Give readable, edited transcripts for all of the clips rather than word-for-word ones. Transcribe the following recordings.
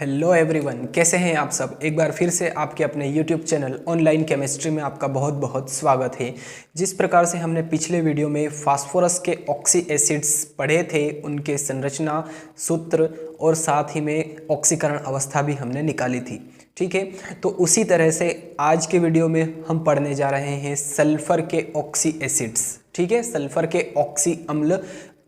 Hello everyone, कैसे हैं आप सब। एक बार फिर से आपके अपने यूट्यूब चैनल ऑनलाइन केमिस्ट्री में आपका बहुत बहुत स्वागत है। जिस प्रकार से हमने पिछले वीडियो में फास्फोरस के ऑक्सी एसिड्स पढ़े थे, उनके संरचना, सूत्र और साथ ही में ऑक्सीकरण अवस्था भी हमने निकाली थी। ठीक है, तो उसी तरह से आज के वीडियो में हम पढ़ने जा रहे हैं सल्फर के ऑक्सी एसिड्स। ठीक है, सल्फर के ऑक्सी अम्ल,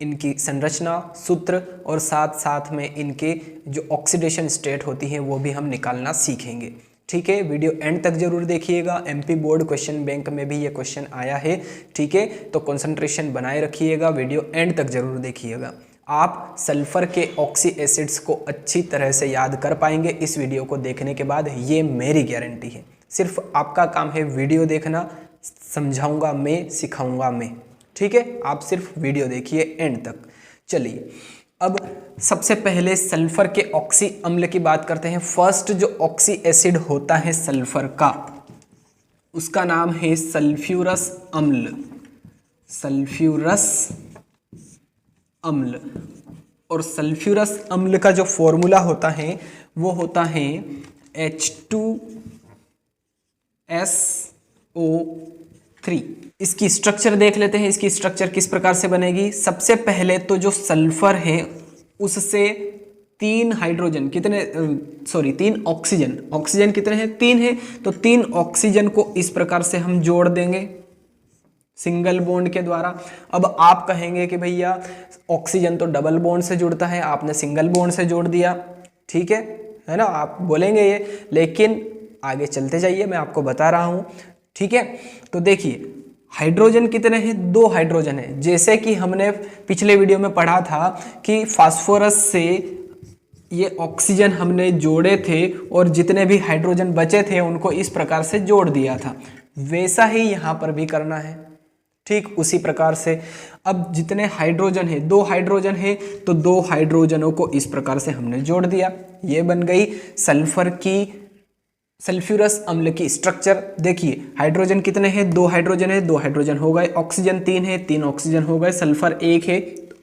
इनकी संरचना, सूत्र और साथ साथ में इनके जो ऑक्सीडेशन स्टेट होती हैं वो भी हम निकालना सीखेंगे। ठीक है, वीडियो एंड तक जरूर देखिएगा। एमपी बोर्ड क्वेश्चन बैंक में भी ये क्वेश्चन आया है। ठीक है, तो कंसंट्रेशन बनाए रखिएगा, वीडियो एंड तक जरूर देखिएगा। आप सल्फर के ऑक्सी एसिड्स को अच्छी तरह से याद कर पाएंगे इस वीडियो को देखने के बाद, ये मेरी गारंटी है। सिर्फ आपका काम है वीडियो देखना, समझाऊंगा मैं, सिखाऊंगा मैं। ठीक है, आप सिर्फ वीडियो देखिए एंड तक। चलिए, अब सबसे पहले सल्फर के ऑक्सी अम्ल की बात करते हैं। फर्स्ट जो ऑक्सी एसिड होता है सल्फर का, उसका नाम है सल्फ्यूरस अम्ल। सल्फ्यूरस अम्ल। और सल्फ्यूरस अम्ल का जो फॉर्मूला होता है वो होता है H2SO3। इसकी स्ट्रक्चर देख लेते हैं। इसकी स्ट्रक्चर किस प्रकार से बनेगी। सबसे पहले तो जो सल्फर है उससे तीन हाइड्रोजन तीन ऑक्सीजन, ऑक्सीजन कितने हैं, तीन है, तो तीन ऑक्सीजन को इस प्रकार से हम जोड़ देंगे सिंगल बॉन्ड के द्वारा। अब आप कहेंगे कि भैया ऑक्सीजन तो डबल बॉन्ड से जुड़ता है, आपने सिंगल बॉन्ड से जोड़ दिया। ठीक है ना, आप बोलेंगे ये, लेकिन आगे चलते जाइए, मैं आपको बता रहा हूं। ठीक है, तो देखिए हाइड्रोजन कितने हैं, दो हाइड्रोजन है। जैसे कि हमने पिछले वीडियो में पढ़ा था कि फास्फोरस से ये ऑक्सीजन हमने जोड़े थे और जितने भी हाइड्रोजन बचे थे उनको इस प्रकार से जोड़ दिया था, वैसा ही यहां पर भी करना है। ठीक उसी प्रकार से अब जितने हाइड्रोजन है, दो हाइड्रोजन है, तो दो हाइड्रोजनों को इस प्रकार से हमने जोड़ दिया। ये बन गई सल्फर की, सल्फ्यूरस अम्ल की स्ट्रक्चर। देखिए हाइड्रोजन कितने हैं, दो हाइड्रोजन है, दो हाइड्रोजन हो गए, ऑक्सीजन तीन है, तीन ऑक्सीजन हो गए, सल्फर एक है,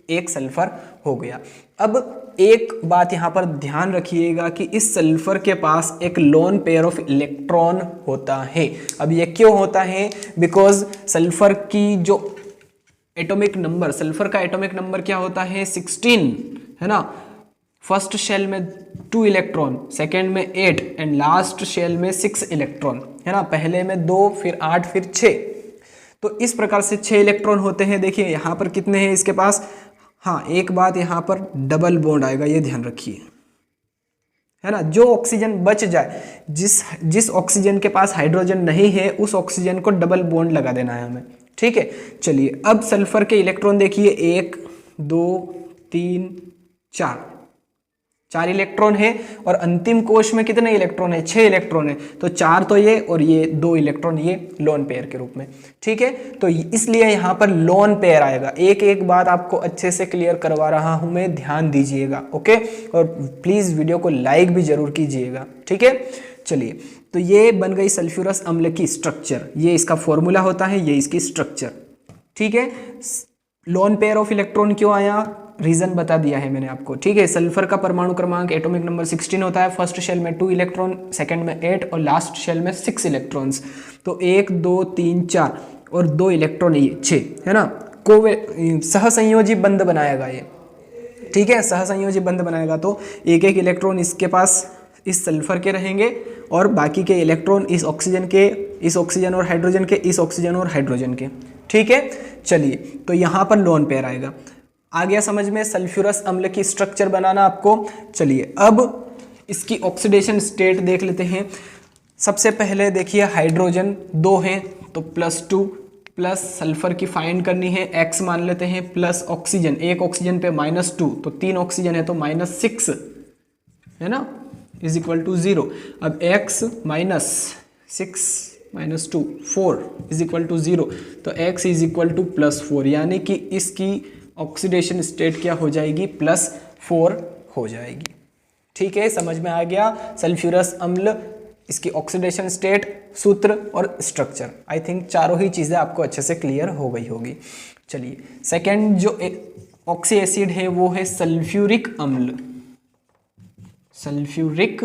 एक सल्फर हो गया। अब एक बात यहां पर ध्यान रखिएगा कि इस सल्फर के पास एक लोन पेयर ऑफ इलेक्ट्रॉन होता है। अब ये क्यों होता है, बिकॉज सल्फर की जो एटॉमिक नंबर, सल्फर का एटॉमिक नंबर क्या होता है, 16 है ना। फर्स्ट शेल में 2 इलेक्ट्रॉन, सेकेंड में 8 एंड लास्ट शेल में 6 इलेक्ट्रॉन है ना। पहले में 2, फिर 8, फिर 6, तो इस प्रकार से 6 इलेक्ट्रॉन होते हैं। देखिए यहाँ पर कितने हैं इसके पास। हाँ, एक बात यहाँ पर डबल बॉन्ड आएगा, ये ध्यान रखिए, है ना। जो ऑक्सीजन बच जाए, जिस ऑक्सीजन के पास हाइड्रोजन नहीं है उस ऑक्सीजन को डबल बॉन्ड लगा देना है हमें। ठीक है, चलिए अब सल्फर के इलेक्ट्रॉन देखिए, 1 2 3 4 इलेक्ट्रॉन है। और अंतिम कोश में कितने इलेक्ट्रॉन है, 6 इलेक्ट्रॉन है, तो 4 तो ये और ये 2 इलेक्ट्रॉन ये लोन पेयर के रूप में। ठीक है, तो इसलिए यहाँ पर लोन पेयर आएगा। एक एक बात आपको अच्छे से क्लियर करवा रहा हूं मैं, ध्यान दीजिएगा। ओके, और प्लीज वीडियो को लाइक भी जरूर कीजिएगा। ठीक है, चलिए, तो ये बन गई सल्फ्यूरस अम्ल की स्ट्रक्चर। ये इसका फॉर्मूला होता है, ये इसकी स्ट्रक्चर। ठीक है, लोन पेयर ऑफ इलेक्ट्रॉन क्यों आया, रीजन बता दिया है मैंने आपको। ठीक है, सल्फर का परमाणु क्रमांक एटॉमिक नंबर 16 होता है। फर्स्ट शेल में 2 इलेक्ट्रॉन, सेकंड में 8 और लास्ट शेल में 6 इलेक्ट्रॉन्स। तो 1 2 3 4 और 2 इलेक्ट्रॉन ये 6 है ना। सहसंयोजी बंध बनाएगा ये। ठीक है, सहसंयोजी बंध बनाएगा, तो एक एक इलेक्ट्रॉन इसके पास इस सल्फर के रहेंगे और बाकी के इलेक्ट्रॉन इस ऑक्सीजन के, इस ऑक्सीजन और हाइड्रोजन के, इस ऑक्सीजन और हाइड्रोजन के। ठीक है, चलिए, तो यहाँ पर लोन पेयर आएगा। आ गया समझ में सल्फ्यूरस अम्ल की स्ट्रक्चर बनाना आपको। चलिए, अब इसकी ऑक्सीडेशन स्टेट देख लेते हैं। सबसे पहले देखिए हाइड्रोजन 2 हैं, तो +2 प्लस सल्फर की फाइंड करनी है, x मान लेते हैं, प्लस ऑक्सीजन, एक ऑक्सीजन पे -2, तो 3 ऑक्सीजन है तो -6 है ना, इज इक्वल टू 0। अब x -6 -2 4 इज इक्वल टू 0, तो x इज इक्वल टू +4, यानी कि इसकी ऑक्सीडेशन स्टेट क्या हो जाएगी, +4 हो जाएगी। ठीक है, समझ में आ गया सल्फ्यूरस अम्ल, इसकी ऑक्सीडेशन स्टेट, सूत्र और स्ट्रक्चर। आई थिंक चारों ही चीज़ें आपको अच्छे से क्लियर हो गई होगी। चलिए, सेकेंड जो ऑक्सी एसिड है वो है सल्फ्यूरिक अम्ल। सल्फ्यूरिक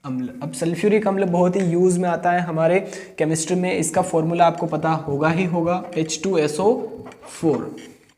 अम्ल। अब सल्फ्यूरिक अम्ल बहुत ही यूज में आता है हमारे केमिस्ट्री में, इसका फॉर्मूला आपको पता होगा ही होगा, H2SO4।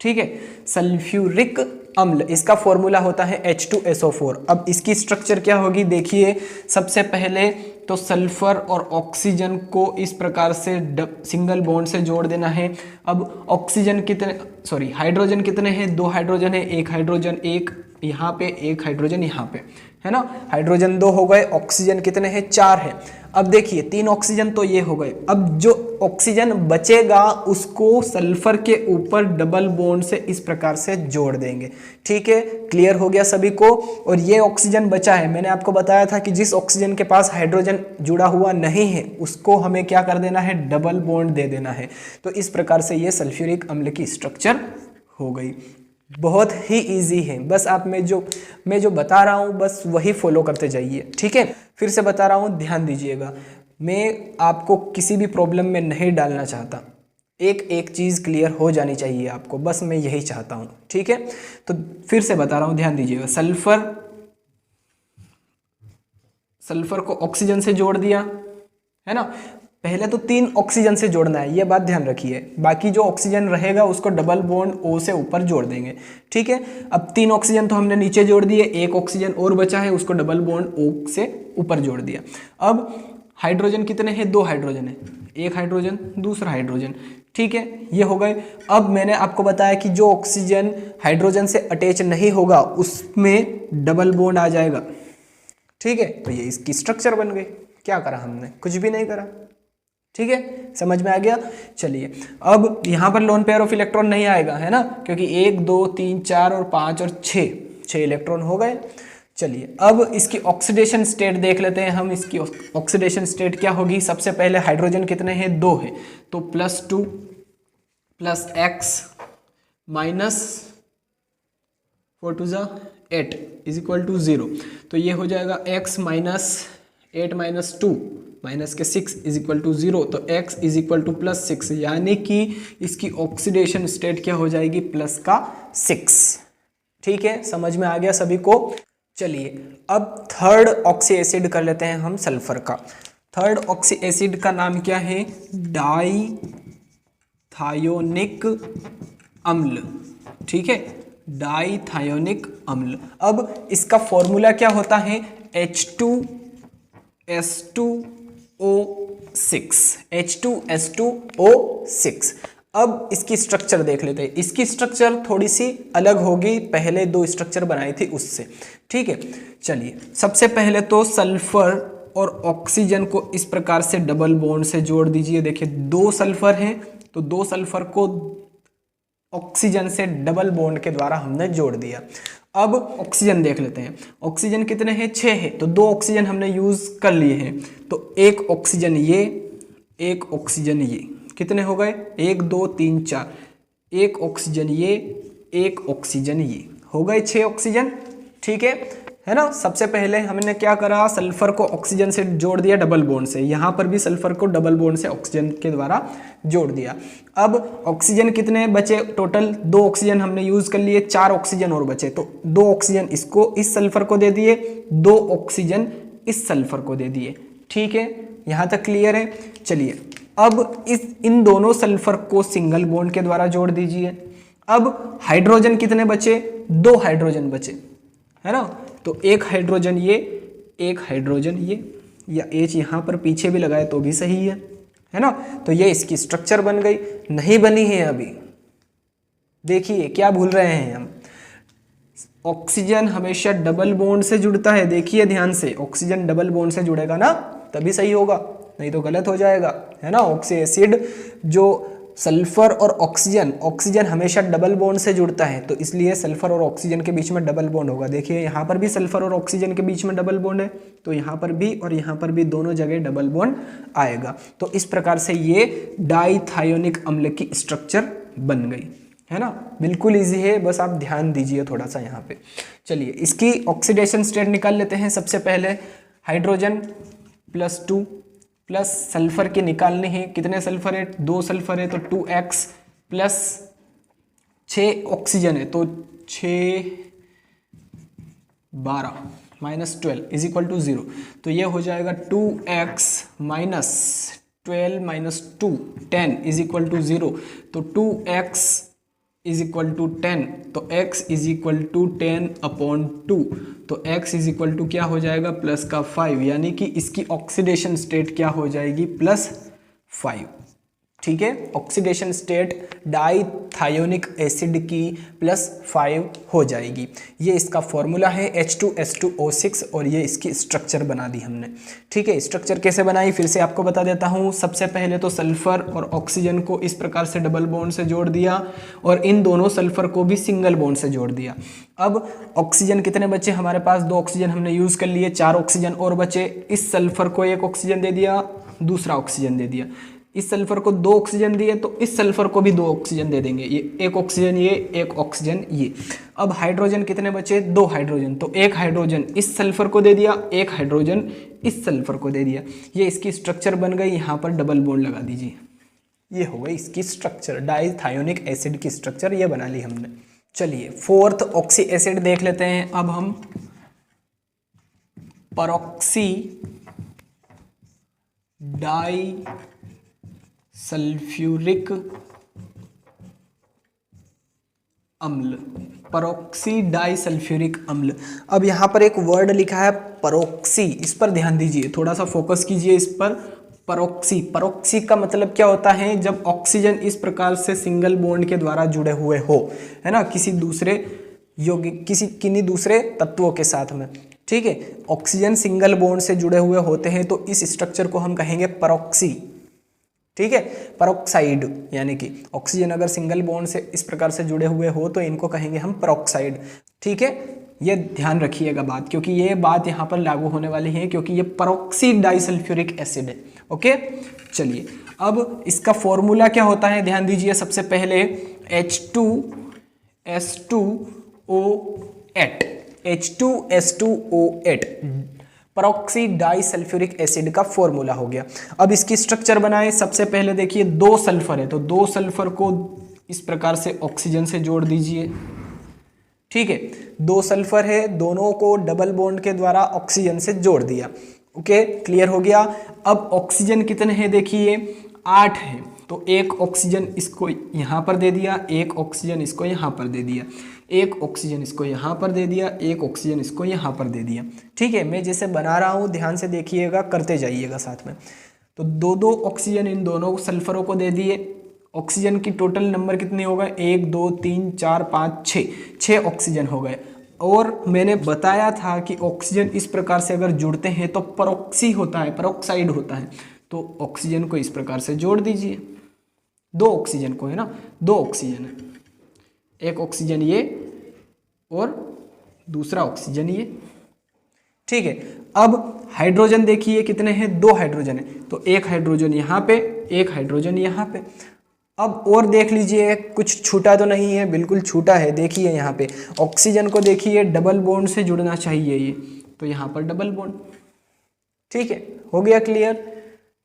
ठीक है, सल्फ्यूरिक अम्ल इसका फॉर्मूला होता है H2SO4। अब इसकी स्ट्रक्चर क्या होगी देखिए, सबसे पहले तो सल्फर और ऑक्सीजन को इस प्रकार से सिंगल बॉन्ड से जोड़ देना है। अब ऑक्सीजन कितने, सॉरी हाइड्रोजन कितने हैं, 2 हाइड्रोजन है, एक हाइड्रोजन एक यहाँ पे, एक हाइड्रोजन यहाँ पे, है ना। हाइड्रोजन 2 हो गए, ऑक्सीजन कितने हैं, 4 है। अब देखिए 3 ऑक्सीजन तो ये हो गए। अब जो ऑक्सीजन बचेगा उसको सल्फर के ऊपर डबल बॉन्ड से इस प्रकार से जोड़ देंगे। ठीक है, क्लियर हो गया सभी को। और ये ऑक्सीजन बचा है, मैंने आपको बताया था कि जिस ऑक्सीजन के पास हाइड्रोजन जुड़ा हुआ नहीं है उसको हमें क्या कर देना है, डबल बॉन्ड दे देना है। तो इस प्रकार से ये सल्फ्यूरिक अम्ल की स्ट्रक्चर हो गई। बहुत ही इजी है, बस आप मैं जो बता रहा हूँ बस वही फॉलो करते जाइए। ठीक है, फिर से बता रहा हूँ, ध्यान दीजिएगा, मैं आपको किसी भी प्रॉब्लम में नहीं डालना चाहता, एक एक चीज़ क्लियर हो जानी चाहिए आपको, बस मैं यही चाहता हूँ। ठीक है, तो फिर से बता रहा हूँ, ध्यान दीजिएगा। सल्फर को ऑक्सीजन से जोड़ दिया, है ना। पहले तो 3 ऑक्सीजन से जोड़ना है, ये बात ध्यान रखिए। बाकी जो ऑक्सीजन रहेगा उसको डबल बॉन्ड O से ऊपर जोड़ देंगे। ठीक है, अब 3 ऑक्सीजन तो हमने नीचे जोड़ दिए, एक ऑक्सीजन और बचा है, उसको डबल बॉन्ड O से ऊपर जोड़ दिया। अब हाइड्रोजन कितने हैं, 2 हाइड्रोजन है, एक हाइड्रोजन दूसरा हाइड्रोजन। ठीक है, ये हो गए। अब मैंने आपको बताया कि जो ऑक्सीजन हाइड्रोजन से अटैच नहीं होगा उसमें डबल बॉन्ड आ जाएगा। ठीक है, तो ये इसकी स्ट्रक्चर बन गई। क्या करा हमने, कुछ भी नहीं करा। ठीक है, समझ में आ गया। चलिए, अब यहाँ पर लोन पेयर ऑफ इलेक्ट्रॉन नहीं आएगा, है ना, क्योंकि 1 2 3 4 और 5 और 6 इलेक्ट्रॉन हो गए। चलिए, अब इसकी ऑक्सीडेशन स्टेट देख लेते हैं हम। इसकी ऑक्सीडेशन स्टेट क्या होगी, सबसे पहले हाइड्रोजन कितने हैं, 2 है, तो +2 + x माइनस 4 2 8 = 0। तो ये हो जाएगा x - 8 - 2 -6 = 0। तो x +6, यानी कि इसकी ऑक्सीडेशन स्टेट क्या हो जाएगी, +6। ठीक है, समझ में आ गया सभी को। चलिए, अब थर्ड ऑक्सी एसिड कर लेते हैं हम सल्फर का। थर्ड ऑक्सी एसिड का नाम क्या है, डाईथायोनिक अम्ल। ठीक है, डाईथायोनिक अम्ल। अब इसका फॉर्मूला क्या होता है, H2S2O6। अब इसकी स्ट्रक्चर देख लेते हैं। इसकी स्ट्रक्चर थोड़ी सी अलग होगी, पहले 2 स्ट्रक्चर बनाई थी उससे। ठीक है, चलिए, सबसे पहले तो सल्फर और ऑक्सीजन को इस प्रकार से डबल बॉन्ड से जोड़ दीजिए। देखिए 2 सल्फर हैं, तो 2 सल्फर को ऑक्सीजन से डबल बॉन्ड के द्वारा हमने जोड़ दिया। अब ऑक्सीजन देख लेते हैं। ऑक्सीजन कितने हैं, 6 है, तो 2 ऑक्सीजन हमने यूज कर लिए हैं। तो एक ऑक्सीजन ये, एक ऑक्सीजन ये, कितने हो गए, 1 2 3 4, एक ऑक्सीजन ये, एक ऑक्सीजन ये, हो गए 6 ऑक्सीजन। ठीक है ना। सबसे पहले हमने क्या करा, सल्फर को ऑक्सीजन से जोड़ दिया डबल बॉन्ड से, यहाँ पर भी सल्फर को डबल बॉन्ड से ऑक्सीजन के द्वारा जोड़ दिया। अब ऑक्सीजन कितने बचे टोटल, 2 ऑक्सीजन हमने यूज कर लिए, 4 ऑक्सीजन और बचे, तो 2 ऑक्सीजन इसको इस सल्फर को दे दिए, 2 ऑक्सीजन इस सल्फर को दे दिए। ठीक है, यहाँ तक क्लियर है। चलिए, अब इन दोनों सल्फर को सिंगल बॉन्ड के द्वारा जोड़ दीजिए। अब हाइड्रोजन कितने बचे, 2 हाइड्रोजन बचे, है ना। तो एक हाइड्रोजन ये, एक हाइड्रोजन ये, या H यहाँ पर पीछे भी लगाए तो भी सही है ना। तो ये इसकी स्ट्रक्चर बन गई। नहीं बनी है अभी, देखिए क्या भूल रहे हैं हम, ऑक्सीजन हमेशा डबल बॉन्ड से जुड़ता है। देखिए ध्यान से, ऑक्सीजन डबल बॉन्ड से जुड़ेगा ना तभी सही होगा, नहीं तो गलत हो जाएगा, है ना। ऑक्सी एसिड जो सल्फर और ऑक्सीजन हमेशा डबल बॉन्ड से जुड़ता है, तो इसलिए सल्फर और ऑक्सीजन के बीच में डबल बॉन्ड होगा। देखिए यहाँ पर भी सल्फर और ऑक्सीजन के बीच में डबल बॉन्ड है, तो यहाँ पर भी और यहाँ पर भी दोनों जगह डबल बॉन्ड आएगा। तो इस प्रकार से ये डाईथायोनिक अम्ल की स्ट्रक्चर बन गई, है ना। बिल्कुल इजी है, बस आप ध्यान दीजिए थोड़ा सा यहाँ पे। चलिए, इसकी ऑक्सीडेशन स्टेट निकाल लेते हैं। सबसे पहले हाइड्रोजन +2 प्लस सल्फर के निकालने हैं, कितने सल्फर है, 2 सल्फर है, तो 2x प्लस 6 ऑक्सीजन है, तो 6 12 माइनस 12 इज इक्वल टू 0। तो ये हो जाएगा 2x minus 12 minus 2 10 is equal to 0। तो 2x इज इक्वल टू 10, तो x is equal to 10 upon 2, तो x इज इक्वल टू क्या हो जाएगा प्लस का 5, यानी कि इसकी ऑक्सीडेशन स्टेट क्या हो जाएगी +5। ठीक है, ऑक्सीडेशन स्टेट डाइथायोनिक एसिड की +5 हो जाएगी। ये इसका फॉर्मूला है H2S2O6 और ये इसकी स्ट्रक्चर बना दी हमने। ठीक है, स्ट्रक्चर कैसे बनाई फिर से आपको बता देता हूँ। सबसे पहले तो सल्फर और ऑक्सीजन को इस प्रकार से डबल बॉन्ड से जोड़ दिया और इन दोनों सल्फर को भी सिंगल बॉन्ड से जोड़ दिया। अब ऑक्सीजन कितने बचे हमारे पास, 2 ऑक्सीजन हमने यूज़ कर लिए, 4 ऑक्सीजन और बचे। इस सल्फर को 1 ऑक्सीजन दे दिया, दूसरा ऑक्सीजन दे दिया। इस सल्फर को 2 ऑक्सीजन दिए तो इस सल्फर को भी 2 ऑक्सीजन दे देंगे। ये 1 ऑक्सीजन, ये 1 ऑक्सीजन, ये। अब हाइड्रोजन कितने बचे, 2 हाइड्रोजन, तो 1 हाइड्रोजन इस सल्फर को दे दिया, 1 हाइड्रोजन इस सल्फर को दे दिया। ये इसकी स्ट्रक्चर बन गई। यहाँ पर डबल बॉन्ड लगा दीजिए, ये हो गई इसकी स्ट्रक्चर। डाइथायोनिक एसिड की स्ट्रक्चर ये बना ली हमने। चलिए 4th ऑक्सी एसिड देख लेते हैं अब हम। परऑक्सी डाई सल्फ्यूरिक अम्ल, परऑक्सी डाई सल्फ्यूरिक अम्ल। अब यहाँ पर एक वर्ड लिखा है परऑक्सी, इस पर ध्यान दीजिए, थोड़ा सा फोकस कीजिए इस पर। परऑक्सी, परऑक्सी का मतलब क्या होता है, जब ऑक्सीजन इस प्रकार से सिंगल बॉन्ड के द्वारा जुड़े हुए हो, है ना, किसी दूसरे यौगिक, किन्हीं दूसरे तत्वों के साथ में। ठीक है, ऑक्सीजन सिंगल बॉन्ड से जुड़े हुए होते हैं तो इस स्ट्रक्चर को हम कहेंगे परऑक्सी। ठीक है, परऑक्साइड, यानी कि ऑक्सीजन अगर सिंगल बॉन्ड से इस प्रकार से जुड़े हुए हो तो इनको कहेंगे हम परऑक्साइड। ठीक है, ये ध्यान रखिएगा बात, क्योंकि ये बात यहाँ पर लागू होने वाली है, क्योंकि ये परऑक्सी डाइसल्फ्यूरिक एसिड है। ओके, चलिए अब इसका फॉर्मूला क्या होता है ध्यान दीजिए। सबसे पहले H2S2O8, H2S2O8 परऑक्सी डाइसल्फ्यूरिक एसिड का फॉर्मूला हो गया। अब इसकी स्ट्रक्चर बनाएं। सबसे पहले देखिए 2 सल्फर है, तो 2 सल्फर को इस प्रकार से ऑक्सीजन से जोड़ दीजिए। ठीक है, 2 सल्फर है, दोनों को डबल बॉन्ड के द्वारा ऑक्सीजन से जोड़ दिया। ओके, क्लियर हो गया। अब ऑक्सीजन कितने हैं देखिए 8 है, तो 1 ऑक्सीजन इसको यहाँ पर दे दिया, 1 ऑक्सीजन इसको यहाँ पर दे दिया, 1 ऑक्सीजन इसको यहाँ पर दे दिया, 1 ऑक्सीजन इसको यहाँ पर दे दिया। ठीक है, मैं जैसे बना रहा हूँ ध्यान से देखिएगा, करते जाइएगा साथ में। तो 2 ऑक्सीजन इन दोनों सल्फरों को दे दिए। ऑक्सीजन की टोटल नंबर कितने हो गए, 1 2 3 4 5 6 ऑक्सीजन हो गए। और मैंने बताया था कि ऑक्सीजन इस प्रकार से अगर जुड़ते हैं तो परऑक्सी होता है, परऑक्साइड होता है। तो ऑक्सीजन को इस प्रकार से जोड़ दीजिए, 2 ऑक्सीजन को, है ना, 2 ऑक्सीजन है, 1 ऑक्सीजन ये और दूसरा ऑक्सीजन ये। ठीक है, अब हाइड्रोजन देखिए कितने हैं, 2 हाइड्रोजन है, तो 1 हाइड्रोजन यहाँ पे, 1 हाइड्रोजन यहाँ पे। अब और देख लीजिए, कुछ छूटा तो नहीं है, बिल्कुल छूटा है। देखिए यहाँ पे ऑक्सीजन को देखिए डबल बॉन्ड से जुड़ना चाहिए ये, तो यहाँ पर डबल बॉन्ड। ठीक है, हो गया क्लियर।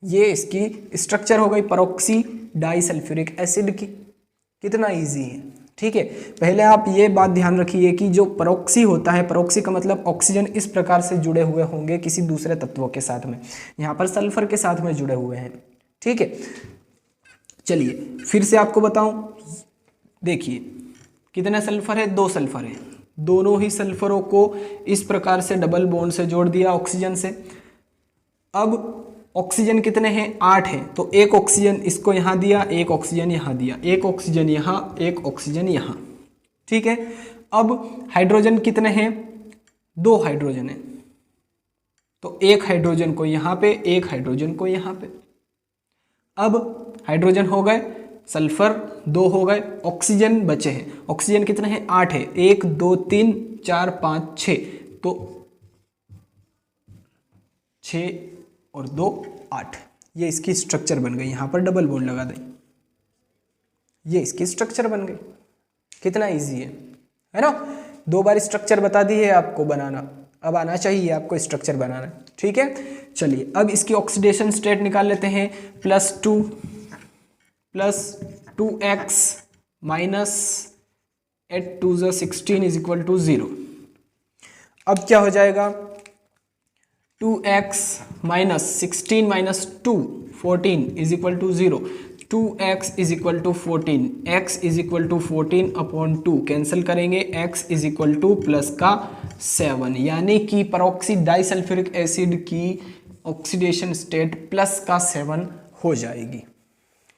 ये इसकी स्ट्रक्चर हो गई परऑक्सी डाइसल्फ्यूरिक एसिड की। कितना इजी है। ठीक है, पहले आप ये बात ध्यान रखिए कि जो परऑक्सी होता है, परऑक्सी का मतलब ऑक्सीजन इस प्रकार से जुड़े हुए होंगे किसी दूसरे तत्वों के साथ में, यहाँ पर सल्फर के साथ में जुड़े हुए हैं। ठीक है, चलिए फिर से आपको बताऊं, देखिए कितने सल्फर है, 2 सल्फर है, दोनों ही सल्फरों को इस प्रकार से डबल बॉन्ड से जोड़ दिया ऑक्सीजन से। अब ऑक्सीजन कितने हैं, 8 है, तो 1 ऑक्सीजन इसको यहाँ दिया, 1 ऑक्सीजन यहाँ दिया, 1 ऑक्सीजन यहाँ, 1 ऑक्सीजन यहाँ। ठीक है, अब हाइड्रोजन कितने हैं, 2 हाइड्रोजन है, तो 1 हाइड्रोजन को यहाँ पे, 1 हाइड्रोजन को यहाँ पे। अब हाइड्रोजन हो गए, सल्फर 2 हो गए, ऑक्सीजन बचे हैं। ऑक्सीजन कितने हैं, 8 है, 1 2 3 4 5 6, तो 6 और 2 8। ये इसकी स्ट्रक्चर बन गई। यहाँ पर डबल बॉन्ड लगा दें, ये इसकी स्ट्रक्चर बन गई। कितना इजी है ना। 2 बार स्ट्रक्चर बता दी है आपको बनाना, अब आना चाहिए आपको स्ट्रक्चर बनाना। ठीक है, चलिए अब इसकी ऑक्सीडेशन स्टेट निकाल लेते हैं। +2 + 2x - 8 2 16 = 0। अब क्या हो जाएगा, 2x minus 16 minus 2 14 is equal to 0, 2x is equal to 14, x is equal to 14 upon 2 cancel करेंगे, x is equal to plus का 7, यानी कि परऑक्सी डाइसल्फ्यूरिक एसिड की ऑक्सीडेशन स्टेट प्लस का 7 हो जाएगी।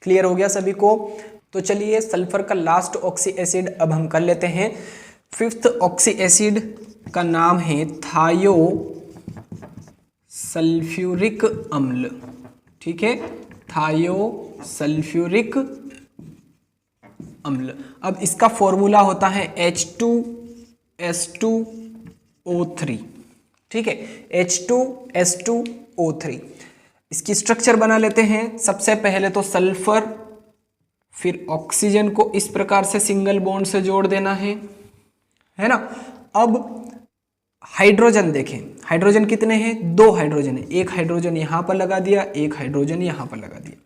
क्लियर हो गया सभी को? तो चलिए सल्फर का लास्ट ऑक्सी एसिड अब हम कर लेते हैं। फिफ्थ ऑक्सी एसिड का नाम है थायो सल्फ्यूरिक अम्ल। ठीक है, थायो सल्फ्यूरिक अम्ल। अब इसका फॉर्मूला होता है H2S2O3। ठीक है, H2S2O3। इसकी स्ट्रक्चर बना लेते हैं। सबसे पहले तो सल्फर, फिर ऑक्सीजन को इस प्रकार से सिंगल बॉन्ड से जोड़ देना है ना। अब हाइड्रोजन देखें, हाइड्रोजन कितने हैं, 2 हाइड्रोजन है, एक हाइड्रोजन यहाँ पर लगा दिया, एक हाइड्रोजन यहाँ पर लगा दिया।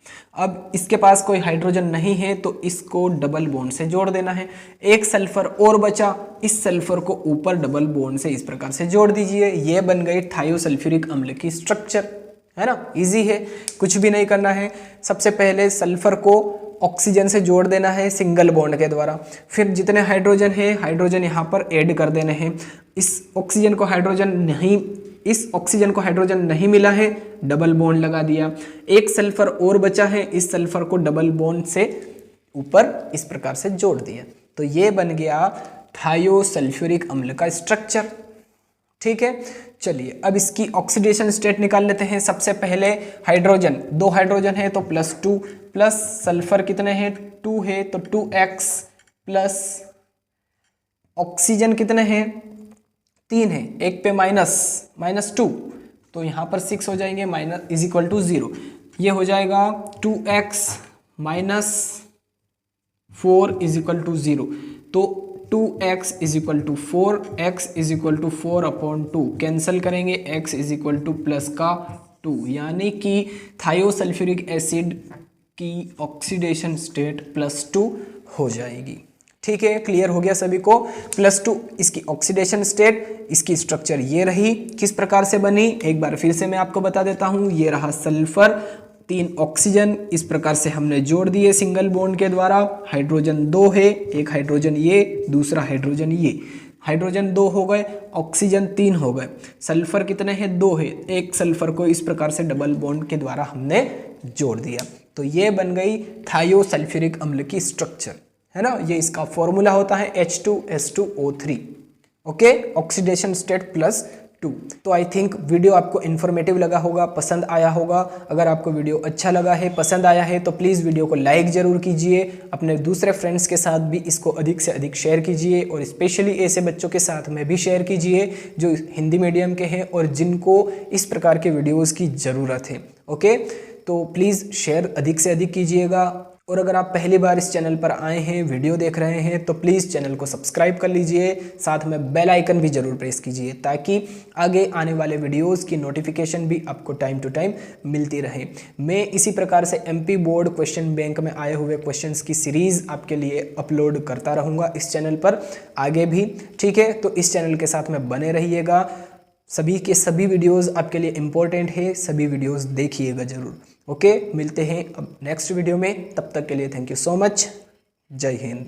अब इसके पास कोई हाइड्रोजन नहीं है तो इसको डबल बॉन्ड से जोड़ देना है। एक सल्फर और बचा, इस सल्फर को ऊपर डबल बॉन्ड से इस प्रकार से जोड़ दीजिए। ये बन गई थायोसल्फ्यूरिक अम्ल की स्ट्रक्चर, है ना। इजी है, कुछ भी नहीं करना है। सबसे पहले सल्फर को ऑक्सीजन से जोड़ देना है सिंगल बॉन्ड के द्वारा, फिर जितने हाइड्रोजन है हाइड्रोजन यहाँ पर ऐड कर देने हैं। इस ऑक्सीजन को हाइड्रोजन नहीं मिला है, डबल बॉन्ड लगा दिया। एक सल्फर और बचा है, इस सल्फर को डबल बॉन्ड से ऊपर इस प्रकार से जोड़ दिया। तो ये बन गया थायोसल्फ्यूरिक अम्ल का स्ट्रक्चर। ठीक है, चलिए अब इसकी ऑक्सीडेशन स्टेट निकाल लेते हैं। सबसे पहले हाइड्रोजन, 2 हाइड्रोजन है तो +2, प्लस सल्फर कितने हैं, 2 है तो 2x, प्लस ऑक्सीजन कितने हैं, 3 है, एक पे -2 तो यहाँ पर 6 हो जाएंगे, माइनस इज इक्वल टू 0। ये हो जाएगा 2x minus 4 is equal to 0। तो 2x is equal to 4, x is equal to 4 upon 2 cancel करेंगे, x is equal to plus का 2, यानी कि थायोसल्फ्यूरिक एसिड की ऑक्सीडेशन स्टेट +2 हो जाएगी। ठीक है, क्लियर हो गया सभी को? +2 इसकी ऑक्सीडेशन स्टेट, इसकी स्ट्रक्चर ये रही। किस प्रकार से बनी, एक बार फिर से मैं आपको बता देता हूँ। ये रहा सल्फर, 3 ऑक्सीजन इस प्रकार से हमने जोड़ दिए सिंगल बॉन्ड के द्वारा। हाइड्रोजन 2 है, एक हाइड्रोजन ये, दूसरा हाइड्रोजन ये, हाइड्रोजन 2 हो गए, ऑक्सीजन 3 हो गए। सल्फर कितने हैं, 2 है, एक सल्फर को इस प्रकार से डबल बॉन्ड के द्वारा हमने जोड़ दिया। तो ये बन गई थायोसल्फ्यूरिक अम्ल की स्ट्रक्चर, है ना। ये इसका फॉर्मूला होता है H2S2O3। Okay, oxidation state +2। तो आई थिंक वीडियो आपको इन्फॉर्मेटिव लगा होगा, पसंद आया होगा। अगर आपको वीडियो अच्छा लगा है, पसंद आया है तो प्लीज़ वीडियो को लाइक ज़रूर कीजिए। अपने दूसरे फ्रेंड्स के साथ भी इसको अधिक से अधिक शेयर कीजिए, और स्पेशली ऐसे बच्चों के साथ में भी शेयर कीजिए जो हिंदी मीडियम के हैं और जिनको इस प्रकार के वीडियोज़ की ज़रूरत है। ओके, तो प्लीज़ शेयर अधिक से अधिक कीजिएगा। और अगर आप पहली बार इस चैनल पर आए हैं, वीडियो देख रहे हैं, तो प्लीज़ चैनल को सब्सक्राइब कर लीजिए, साथ में बेल आइकन भी ज़रूर प्रेस कीजिए ताकि आगे आने वाले वीडियोस की नोटिफिकेशन भी आपको टाइम टू टाइम मिलती रहे। मैं इसी प्रकार से MP बोर्ड क्वेश्चन बैंक में आए हुए क्वेश्चंस की सीरीज़ आपके लिए अपलोड करता रहूँगा इस चैनल पर आगे भी। ठीक है, तो इस चैनल के साथ में बने रहिएगा। सभी के सभी वीडियोस आपके लिए इम्पोर्टेंट है, सभी वीडियोस देखिएगा ज़रूर। ओके, मिलते हैं अब नेक्स्ट वीडियो में, तब तक के लिए थैंक यू सो मच। जय हिंद।